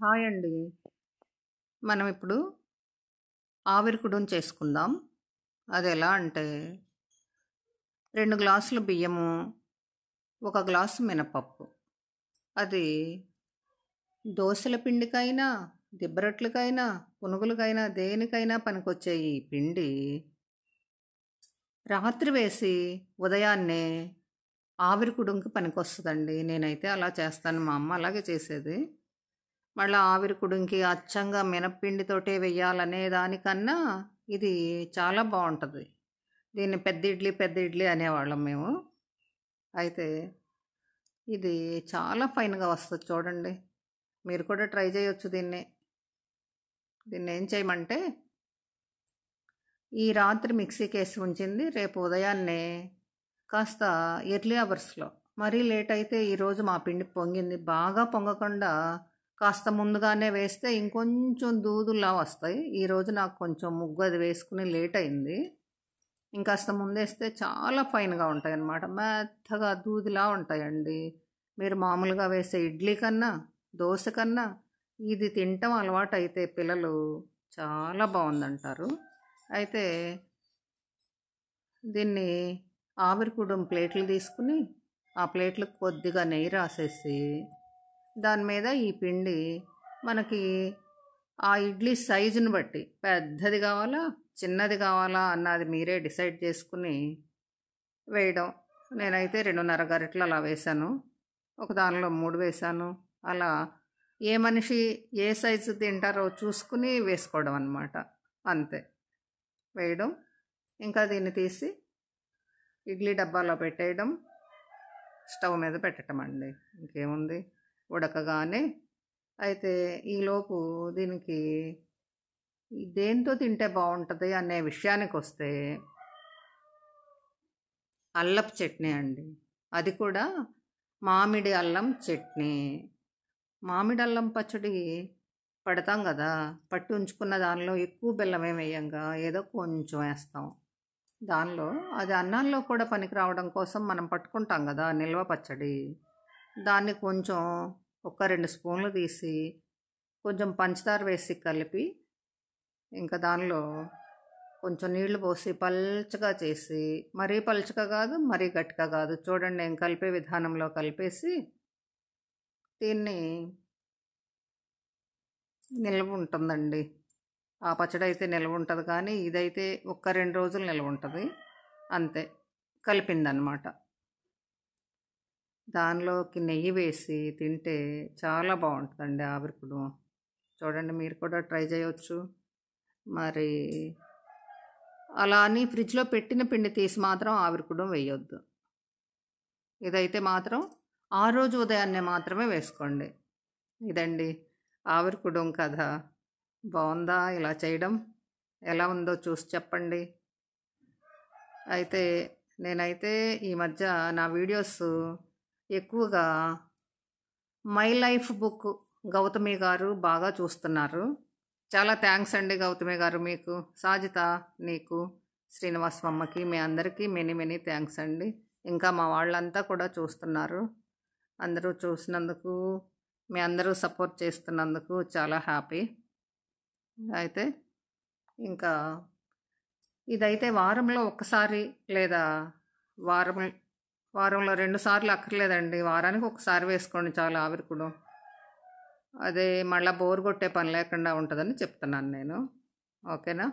Hi అండి. మనం ఇప్పుడు ఆవిరి కుడుం చేసుకుందాం. అదెలా అంటే 2 గ్లాసులు బియ్యము, 1 గ్లాసు మినపప్పు. అది దోసల పిండికైనా, దిబ్బరొట్లకైనా, పునుగులకైనా దేనికైనా పనికొచ్చే ఈ పిండి రాత్రి వేసి ఉదయాన్నే ఆవిరి కుడుంకి పనికొస్తదండి. నేనైతే అలా చేస్తాను. మా అమ్మ అలాగే చేసేది. మళ్ళా ఆవిరి కుడుంకి అచ్చంగా మినప్పిండితోటే వెయ్యాలనే దానికన్నా ఇది చాలా బావుంటది. దీన్ని పెద్ద ఇడ్లీ అనేవాళ్ళం మేము. అయితే ఇది చాలా ఫైన్‌గా వస్తది చూడండి. మీరు కూడా ట్రై చేయొచ్చు దీన్ని. దీన్నేం చేయమంటే, ఈ రాత్రి మిక్సీకేసి ఉంచింది రేపు ఉదయాన్నే కాస్త ఎర్లీ అవర్స్‌లో, మరీ లేట్ అయితే ఈరోజు మా పిండి పొంగింది. బాగా పొంగకుండా కాస్త ముందుగానే వేస్తే ఇంకొంచెం దూదుల్లా వస్తాయి. ఈరోజు నాకు కొంచెం ముగ్గు అది వేసుకుని లేట్ అయింది. ఇంకాస్త ముందేస్తే చాలా ఫైన్‌గా ఉంటాయన్నమాట. మెత్తగా దూదిలా ఉంటాయండి. మీరు మామూలుగా వేసే ఇడ్లీ కన్నా, దోస కన్నా ఇది తినటం అలవాటైతే పిల్లలు చాలా బావుందంటారు. అయితే దీన్ని ఆవిరి కుడుం ప్లేట్లు తీసుకుని, ఆ ప్లేట్‌లకు కొద్దిగా నెయ్యి రాసేసి, దాని మీద ఈ పిండి మనకి ఆ ఇడ్లీ సైజుని బట్టి పెద్దది కావాలా, చిన్నది కావాలా అన్నది మీరే డిసైడ్ చేసుకుని వేయడం. నేనైతే 2:30 గరిటెలు అలా వేశాను. ఒక దానిలో 3 వేశాను. అలా ఏ మనిషి ఏ సైజు తింటారో చూసుకుని వేసుకోవడం అన్నమాట. అంతే. వేయడం. ఇంకా దీన్ని తీసి ఇడ్లీ డబ్బాలో పెట్టేయడం. స్టవ్ మీద పెట్టటం అండి. ఇంకేముంది, ఉడకగానే. అయితే ఈలోపు దీనికి దేంతో తింటే బావుంటది అనే విషయానికొస్తే అల్లపు చట్నీ అండి. అది కూడా మామిడి అల్లం చట్నీ. మామిడి అల్లం పచ్చడి పడతాం గదా! పట్టి ఉంచుకున్న దానిలో ఎక్కువ బెల్లమేం వెయ్యంగా, ఏదో కొంచెం వేస్తాం. దానిలో అది అన్నాల్లో కూడా పనికి రావడం కోసం మనం పట్టుకుంటాం గదా నిల్వ పచ్చడి. దాన్ని కొంచెం ఒక 2 స్పూన్లు తీసి, కొంచెం పంచదార వేసి కలిపి, ఇంకా దానిలో కొంచెం నీళ్లు పోసి పల్చగా చేసి, మరీ పల్చగా కాదు, మరీ గట్టిగా కాదు. చూడండి నేను కలిపే విధానంలో కలిపేసి, దీన్ని నిల్వ ఉంటుందండి. ఆ పచ్చడైతే నిల్వ ఉంటది కానీ, ఇదైతే ఒక 2 రోజులు నిల్వ ఉంటది. అంతే. కలిపిందనమాట. దానిలోకి నెయ్యి వేసి తింటే చాలా బావుంటదండి ఆవిరి కుడుం. చూడండి మీరు కూడా ట్రై చేయొచ్చు. మరి అలా అని ఫ్రిడ్జ్‌లో పెట్టిన పిండి తీసి మాత్రం ఆవిరి కుడుం వేయొద్దు. ఇదైతే మాత్రం ఆ రోజు ఉదయాన్నే మాత్రమే వేసుకోండి. ఇదండి ఆవిరి కుడుం కథ. బావుందా ఇలా చేయడం? ఎలా ఉందో చూసి చెప్పండి. అయితే నేనైతే ఈ మధ్య నా వీడియోస్ ఎక్కువగా మై లైఫ్ బుక్ గౌతమి గారు బాగా చూస్తున్నారు. చాలా థ్యాంక్స్ అండి గౌతమి గారు మీకు, సాజిత నీకు, శ్రీనివాసమమ్మకి, మీ అందరికీ మెనీ మెనీ థ్యాంక్స్ అండి. ఇంకా మా వాళ్ళంతా కూడా చూస్తున్నారు. అందరూ చూసినందుకు, మీ అందరూ సపోర్ట్ చేస్తున్నందుకు చాలా హ్యాపీ. అయితే ఇంకా ఇదైతే వారంలో ఒక్కసారి లేదా వారం వారంలో 2 సార్లు అక్కర్లేదండి. వారానికి ఒకసారి వేసుకోండి చాలు ఆవిరి కుడుం. అదే మళ్ళా బోర్ కొట్టే పని లేకుండా ఉంటదని చెప్తున్నాను నేను. ఓకేనా?